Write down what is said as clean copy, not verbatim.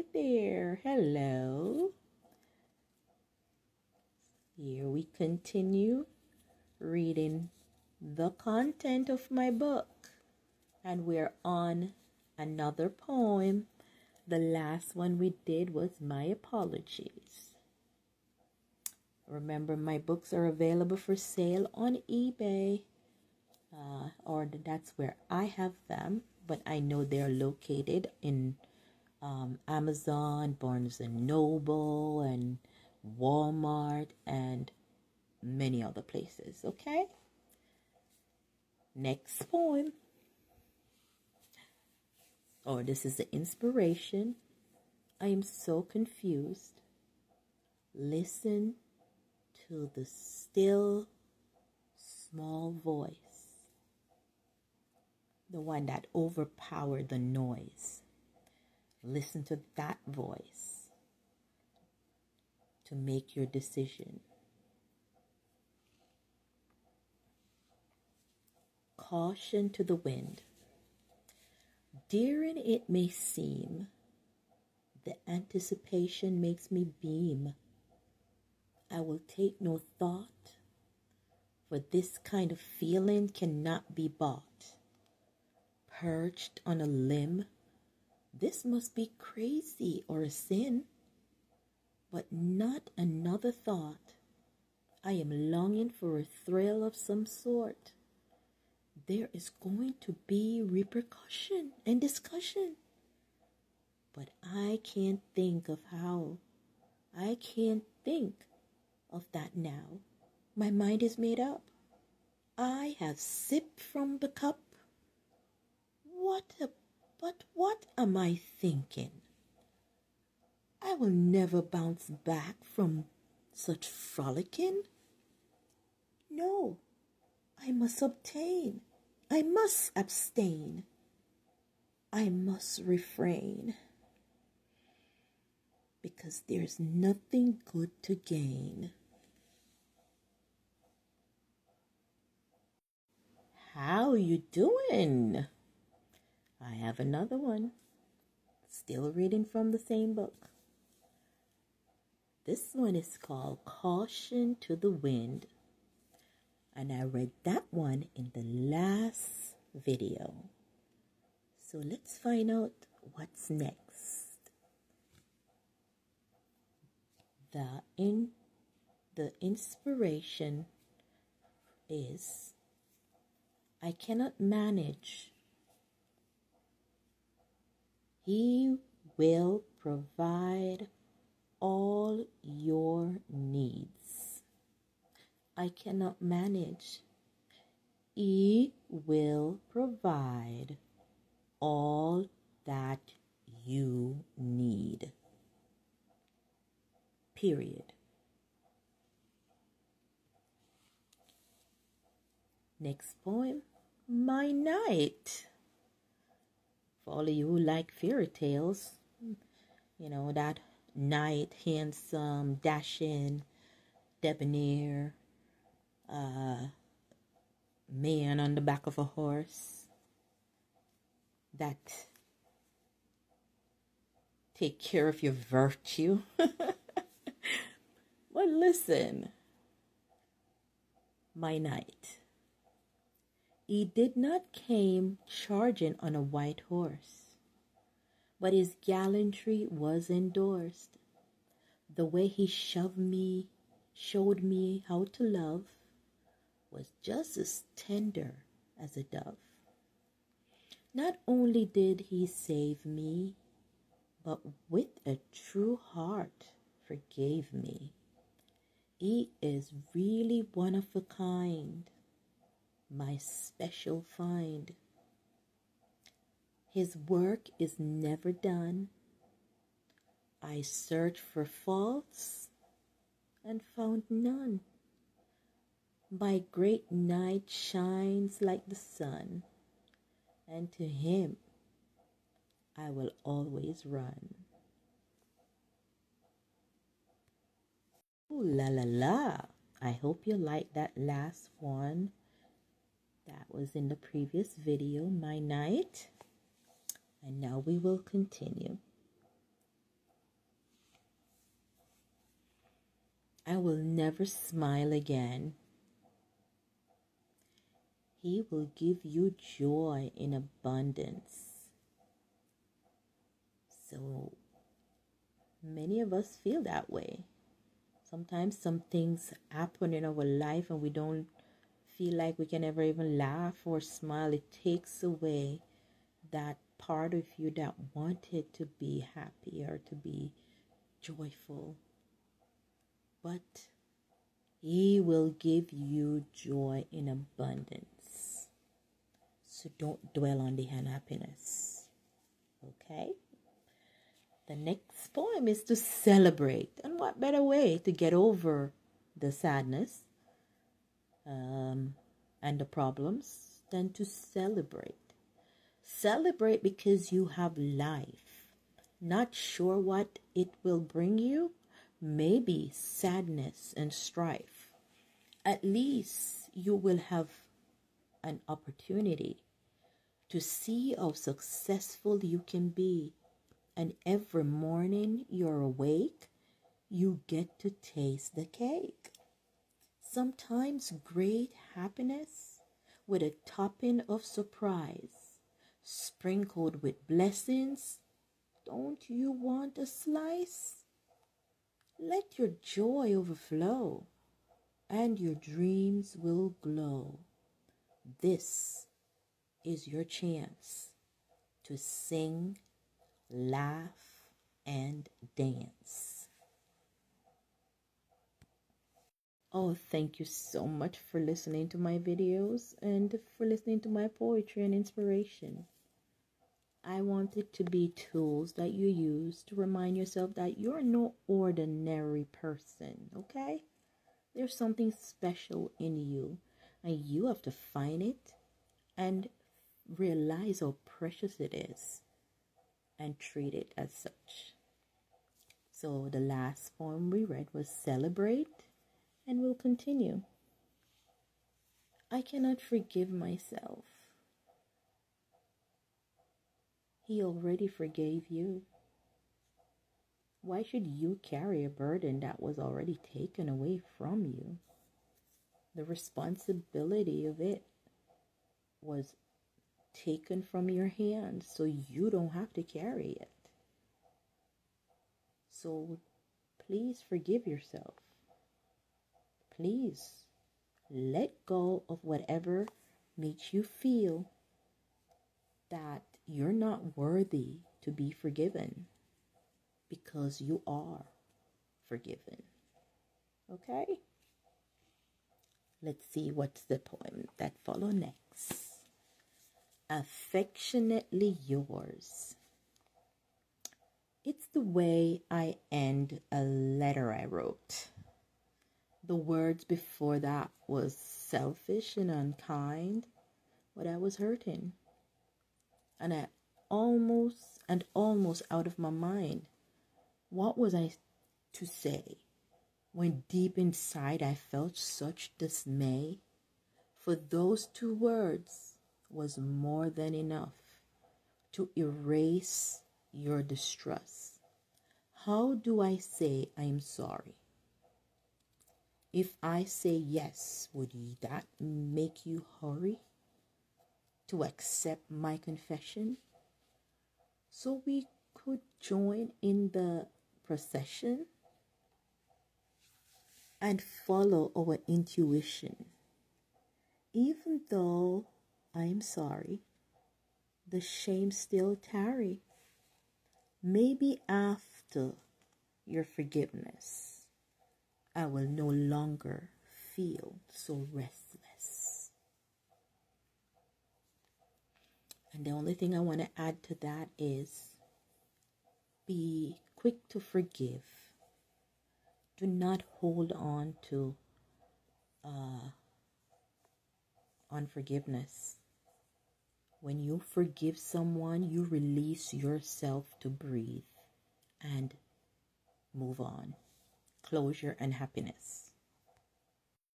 Hi there. Hello. Here we continue reading the content of my book. And we're on another poem. The last one we did was My Apologies. Remember, my books are available for sale on eBay. Or that's where I have them. But I know they're located in Amazon, Barnes and Noble, and Walmart, and many other places. Okay? Next poem. This is the inspiration. I am so confused. Listen to the still, small voice. The one that overpowered the noise. Listen to that voice to make your decision. Caution to the wind. Daring it may seem, the anticipation makes me beam. I will take no thought, for this kind of feeling cannot be bought. Perched on a limb, this must be crazy or a sin. But not another thought. I am longing for a thrill of some sort. There is going to be repercussion and discussion. But I can't think of how. I can't think of that now. My mind is made up. I have sipped from the cup. But what am I thinking? I will never bounce back from such frolicking. No, I must obtain. I must abstain. I must refrain. Because there's nothing good to gain. How you doing? I have another one. Still reading from the same book. This one is called Caution to the Wind. And I read that one in the last video. So let's find out what's next. The inspiration is, I cannot manage. He will provide all your needs. I cannot manage. He will provide all that you need. Period. Next poem, My Knight. For all of you who like fairy tales, that knight, handsome, dashing, debonair, man on the back of a horse that take care of your virtue. Well, listen, my knight. He did not came charging on a white horse, but his gallantry was endorsed. The way he showed me how to love was just as tender as a dove. Not only did he save me, but with a true heart forgave me. He is really one of a kind, my special find. His work is never done. I searched for faults and found none. My great knight shines like the sun, and to him I will always run. Ooh la la la. I hope you liked that last one. That was in the previous video, My Knight. And now we will continue. I will never smile again. He will give you joy in abundance. So many of us feel that way. Sometimes some things happen in our life and we don't feel like we can ever even laugh or smile. It takes away that part of you that wanted to be happy or to be joyful. But He will give you joy in abundance. So don't dwell on the unhappiness. Okay? The next poem is to celebrate. And what better way to get over the sadness and the problems than to celebrate? Celebrate because you have life. Not sure what it will bring you? Maybe sadness and strife. At least you will have an opportunity to see how successful you can be. And every morning you're awake, you get to taste the cake. Sometimes great happiness with a topping of surprise, sprinkled with blessings. Don't you want a slice? Let your joy overflow, and your dreams will glow. This is your chance to sing, laugh, and dance. Oh, thank you so much for listening to my videos and for listening to my poetry and inspiration. I want it to be tools that you use to remind yourself that you're no ordinary person, okay? There's something special in you, and you have to find it and realize how precious it is and treat it as such. So the last poem we read was Celebrate, and we'll continue. I cannot forgive myself. He already forgave you. Why should you carry a burden that was already taken away from you? The responsibility of it was taken from your hands, so you don't have to carry it. So please forgive yourself. Please let go of whatever makes you feel that you're not worthy to be forgiven, because you are forgiven. Okay? Let's see what's the poem that follow next. Affectionately yours. It's the way I end a letter I wrote. The words before that was selfish and unkind, but I was hurting. And I almost out of my mind. What was I to say when deep inside I felt such dismay? For those two words was more than enough to erase your distrust. How do I say I'm sorry? If I say yes, would that make you hurry to accept my confession so we could join in the procession and follow our intuition? Even though I'm sorry, the shame still tarry. Maybe after your forgiveness, I will no longer feel so restless. And the only thing I want to add to that is be quick to forgive. Do not hold on to unforgiveness. When you forgive someone, you release yourself to breathe and move on. Closure and happiness.